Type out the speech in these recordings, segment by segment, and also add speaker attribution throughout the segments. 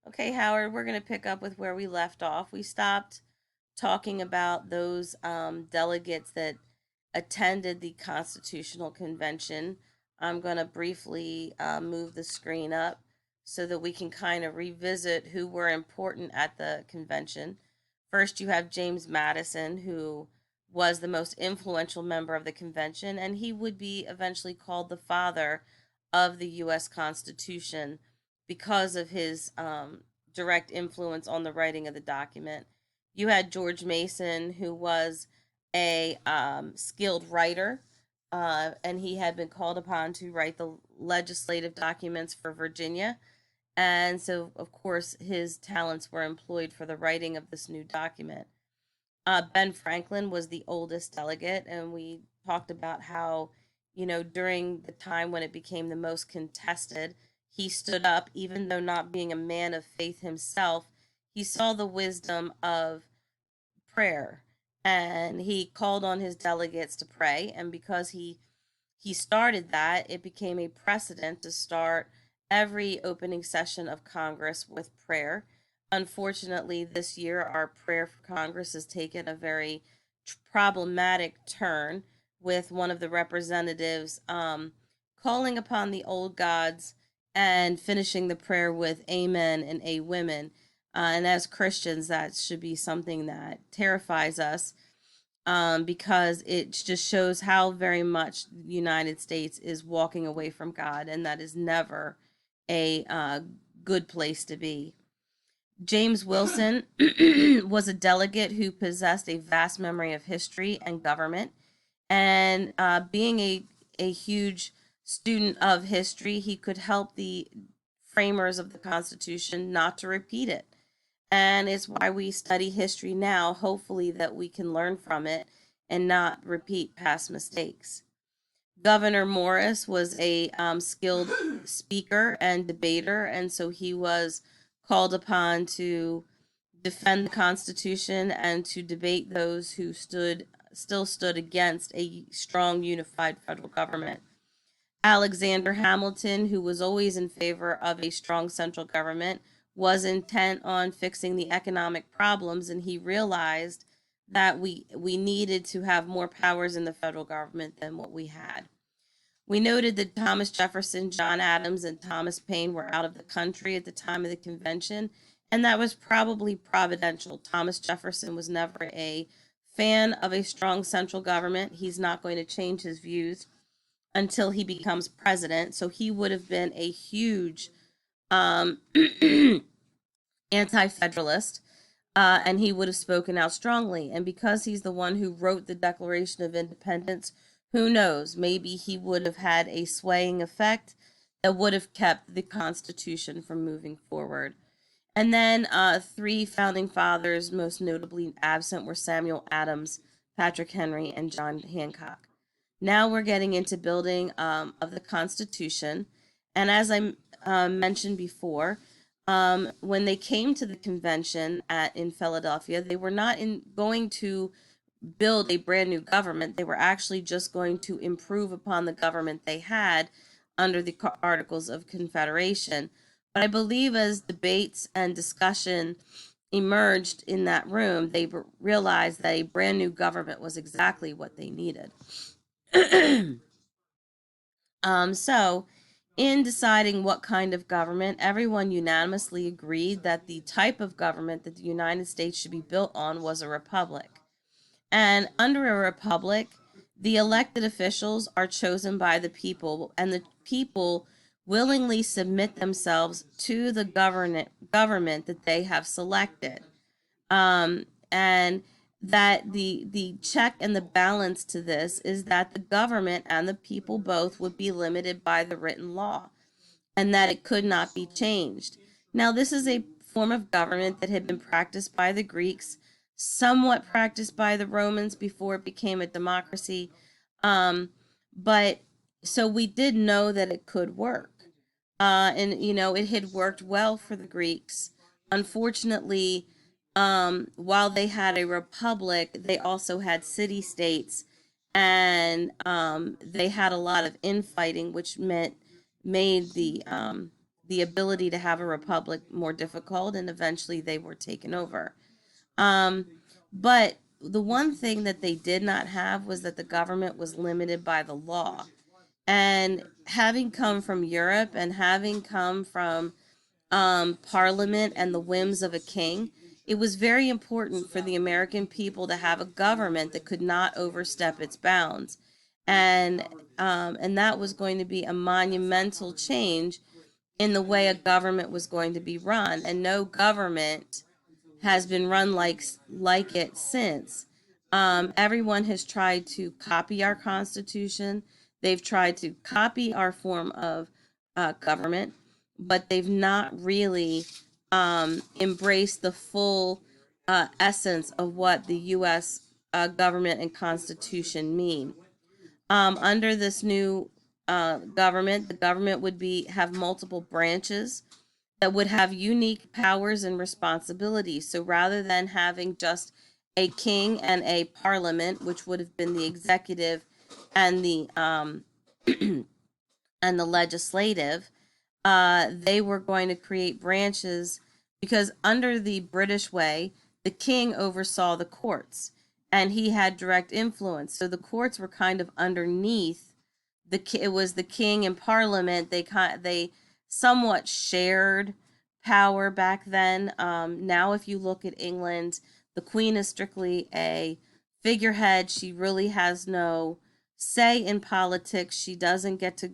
Speaker 1: Okay, Howard, we're going to pick up with where we left off. We stopped talking about those delegates that attended the Constitutional Convention. I'm going to briefly move the screen up so that we can kind of revisit who were important at the convention. First, you have James Madison, who was the most influential member of the convention, and he would be eventually called the father of the U.S. Constitution because of his direct influence on the writing of the document. You had George Mason, who was a skilled writer, and he had been called upon to write the legislative documents for Virginia. And so, of course, his talents were employed for the writing of this new document. Ben Franklin was the oldest delegate, and we talked about how, during the time when it became the most contested, he stood up, even though not being a man of faith himself, he saw the wisdom of prayer, and he called on his delegates to pray. And because he started that, it became a precedent to start every opening session of Congress with prayer. Unfortunately, this year, our prayer for Congress has taken a very problematic turn, with one of the representatives calling upon the old gods and finishing the prayer with amen and a women. And as Christians, that should be something that terrifies us, because it just shows how very much the United States is walking away from God, and that is never a good place to be. James Wilson was a delegate who possessed a vast memory of history and government, and being a huge student of history, he could help the framers of the Constitution not to repeat it. And it's why we study history now, hopefully, that we can learn from it and not repeat past mistakes. Governor Morris was a skilled speaker and debater, and so he was called upon to defend the Constitution and to debate those who still stood against a strong unified federal government. Alexander Hamilton, who was always in favor of a strong central government, was intent on fixing the economic problems, and he realized that we needed to have more powers in the federal government than what we had. We noted that Thomas Jefferson, John Adams, and Thomas Paine were out of the country at the time of the convention, and that was probably providential. Thomas Jefferson was never a fan of a strong central government. He's not going to change his views until he becomes president. So he would have been a huge um, anti federalist, and he would have spoken out strongly. And because he's the one who wrote the Declaration of Independence, who knows? Maybe he would have had a swaying effect that would have kept the Constitution from moving forward. And then three founding fathers, most notably absent, were Samuel Adams, Patrick Henry, and John Hancock. Now we're getting into building of the Constitution. And as I mentioned before, when they came to the convention in Philadelphia, they were not going to build a brand new government. They were actually just going to improve upon the government they had under the Articles of Confederation. But I believe as debates and discussion emerged in that room, they realized that a brand new government was exactly what they needed. So, in deciding what kind of government, everyone unanimously agreed that the type of government that the United States should be built on was a republic. And under a republic, the elected officials are chosen by the people, and the people willingly submit themselves to the government that they have selected. And that the check and the balance to this is that the government and the people both would be limited by the written law, and that it could not be changed. Now, this is a form of government that had been practiced by the Greeks, somewhat practiced by the Romans before it became a democracy. But so we did know that it could work. And, it had worked well for the Greeks. Unfortunately, while they had a republic, they also had city states, and they had a lot of infighting, which made the the ability to have a republic more difficult, and eventually they were taken over. Um, but the one thing that they did not have was that the government was limited by the law. And having come from Europe and having come from Parliament and the whims of a king, it was very important for the American people to have a government that could not overstep its bounds, and and that was going to be a monumental change in the way a government was going to be run. And no government has been run like it since. Everyone has tried to copy our Constitution. They've tried to copy our form of government, but they've not really embraced the full essence of what the U.S. Government and Constitution mean. Under this new government, the government would be have multiple branches that would have unique powers and responsibilities. So rather than having just a king and a parliament, which would have been the executive and the and the legislative, they were going to create branches, because under the British way, the king oversaw the courts and he had direct influence. So the courts were kind of underneath it was the king and parliament. They somewhat shared power back then. Now, if you look at England, the queen is strictly a figurehead. She really has no say in politics. She doesn't get to,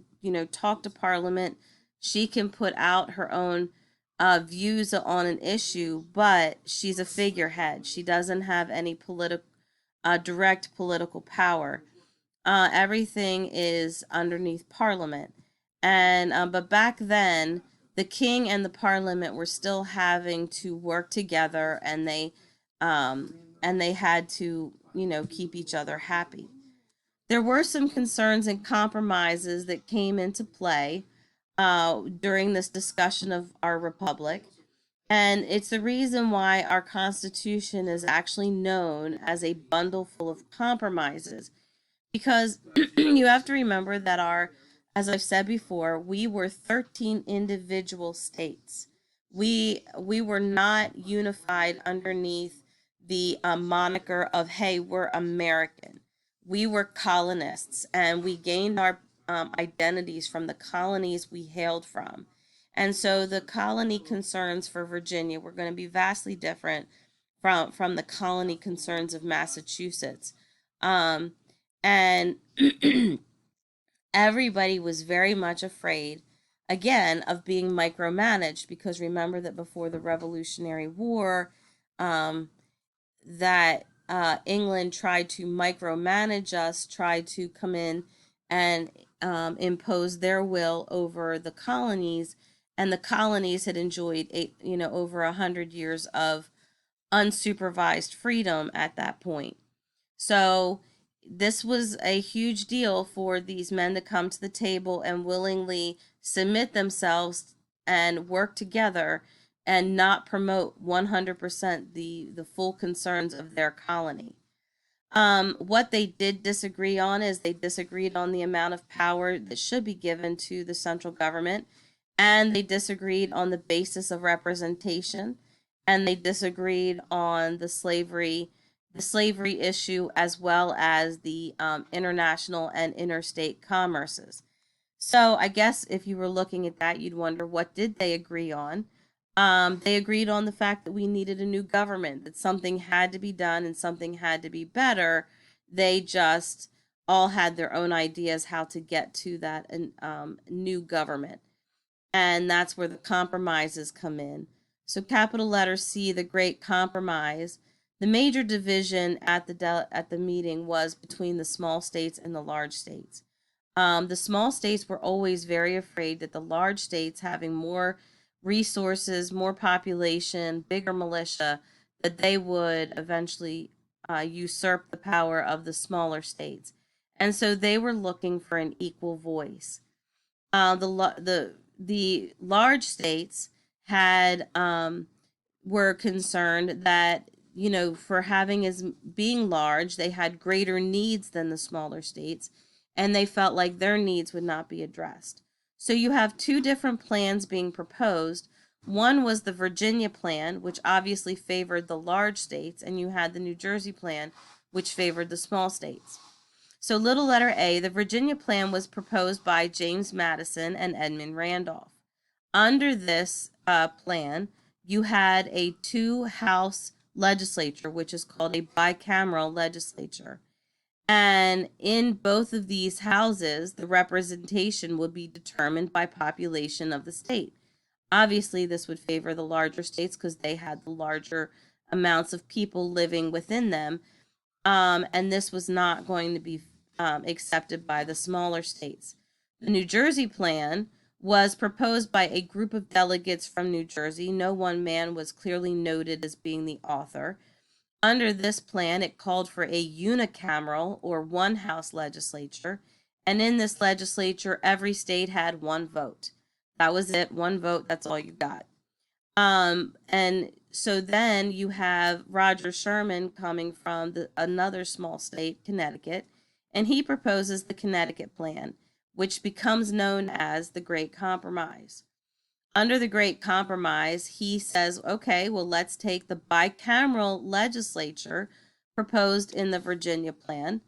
Speaker 1: talk to parliament. She can put out her own views on an issue, but she's a figurehead. She doesn't have any direct political power. Everything is underneath Parliament, and but back then the king and the Parliament were still having to work together, and they had to, keep each other happy. There were some concerns and compromises that came into play during this discussion of our republic. And it's the reason why our Constitution is actually known as a bundle full of compromises. Because you have to remember that as I've said before, we were 13 individual states. We were not unified underneath the moniker of, hey, we're American. We were colonists, and we gained our identities from the colonies we hailed from. And so the colony concerns for Virginia were going to be vastly different from the colony concerns of Massachusetts. Um, and everybody was very much afraid, again, of being micromanaged, because remember that before the Revolutionary War, that England tried to micromanage us, tried to come in and impose their will over the colonies, and the colonies had enjoyed over 100 years of unsupervised freedom at that point. So this was a huge deal for these men to come to the table and willingly submit themselves and work together and not promote 100% the full concerns of their colony. What they did disagree on is they disagreed on the amount of power that should be given to the central government, and they disagreed on the basis of representation, and they disagreed on the slavery issue, as well as the international and interstate commerces. So I guess if you were looking at that, you'd wonder, what did they agree on? They agreed on the fact that we needed a new government, that something had to be done and something had to be better. They just all had their own ideas how to get to that new government. And that's where the compromises come in. So capital letter C, the Great Compromise. The major division at the meeting was between the small states and the large states. The small states were always very afraid that the large states, having more resources, more population, bigger militia, that they would eventually usurp the power of the smaller states. And so they were looking for an equal voice. The large states had were concerned that, for having as being large, they had greater needs than the smaller states, and they felt like their needs would not be addressed. So you have two different plans being proposed. One was the Virginia plan, which obviously favored the large states, and you had the New Jersey plan, which favored the small states. So, little letter A, the Virginia plan was proposed by James Madison and Edmund Randolph. Under this plan, you had a two-house legislature, which is called a bicameral legislature. And in both of these houses, the representation would be determined by population of the state. Obviously, this would favor the larger states because they had the larger amounts of people living within them. And this was not going to be accepted by the smaller states. The New Jersey plan was proposed by a group of delegates from New Jersey. No one man was clearly noted as being the author. Under this plan, it called for a unicameral or one house legislature. And in this legislature, every state had one vote. That was it. One vote. That's all you got. And so then you have Roger Sherman coming from another small state, Connecticut, and he proposes the Connecticut Plan, which becomes known as the Great Compromise. Under the Great Compromise, he says, okay, well, let's take the bicameral legislature proposed in the Virginia Plan,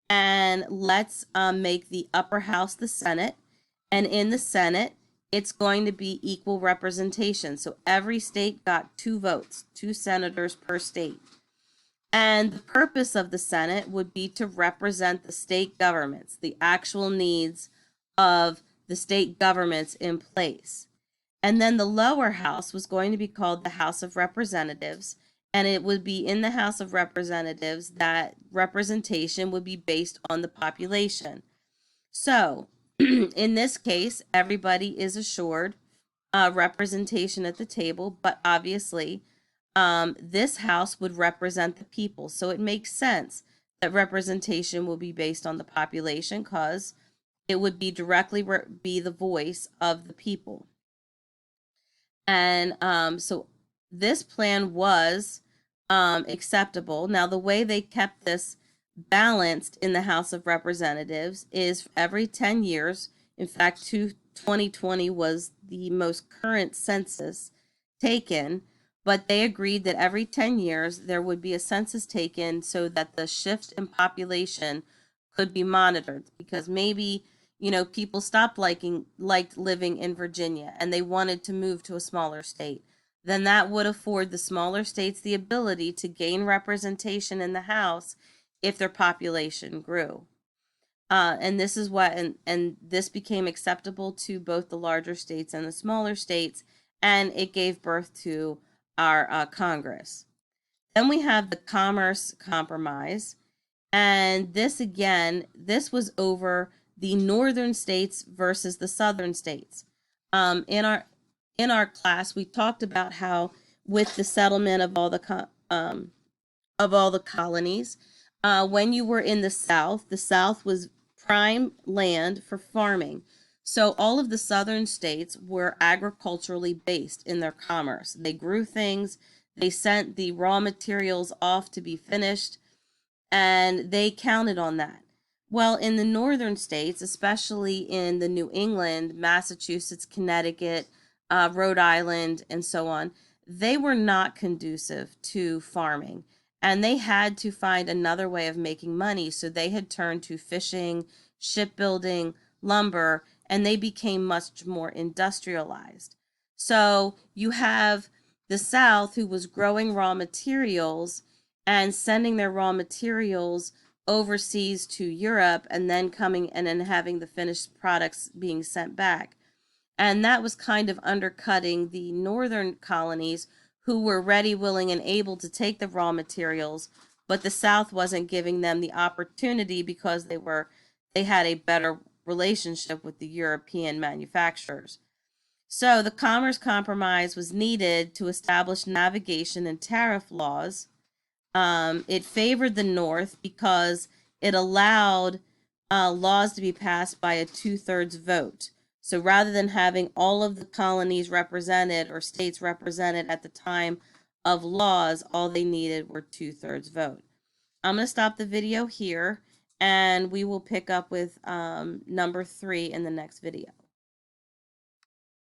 Speaker 1: and let's make the upper house the Senate, and in the Senate, it's going to be equal representation. So every state got 2 votes, 2 senators per state. And the purpose of the Senate would be to represent the state governments, the actual needs of the state governments in place. And then the lower house was going to be called the House of Representatives. And it would be in the House of Representatives that representation would be based on the population. So in this case, everybody is assured representation at the table, but obviously this house would represent the people. So it makes sense that representation will be based on the population because it would be directly be the voice of the people. And so this plan was acceptable. Now, the way they kept this balanced in the House of Representatives is every 10 years. In fact, 2020 was the most current census taken, but they agreed that every 10 years there would be a census taken so that the shift in population could be monitored, because maybe, you know, people stopped liked living in Virginia and they wanted to move to a smaller state. Then that would afford the smaller states the ability to gain representation in the House if their population grew. And this is what, and this became acceptable to both the larger states and the smaller states, and it gave birth to our Congress. Then we have the Commerce Compromise, and this again, this was over the northern states versus the southern states. In our class, we talked about how with the settlement of all the colonies, when you were in the South was prime land for farming. So all of the southern states were agriculturally based in their commerce. They grew things, they sent the raw materials off to be finished, and they counted on that. Well, in the northern states, especially in the New England, Massachusetts, Connecticut, Rhode Island, and so on, they were not conducive to farming. And they had to find another way of making money. So they had turned to fishing, shipbuilding, lumber, and they became much more industrialized. So you have the South, who was growing raw materials and sending their raw materials overseas to Europe, and then coming and then having the finished products being sent back. And that was kind of undercutting the northern colonies, who were ready, willing, and able to take the raw materials, but the South wasn't giving them the opportunity because they had a better relationship with the European manufacturers. So the Commerce Compromise was needed to establish navigation and tariff laws. It favored the North because it allowed laws to be passed by a 2/3 vote. So rather than having all of the colonies represented or states represented at the time of laws, all they needed were 2/3 vote. I'm going to stop the video here, and we will pick up with number 3 in the next video.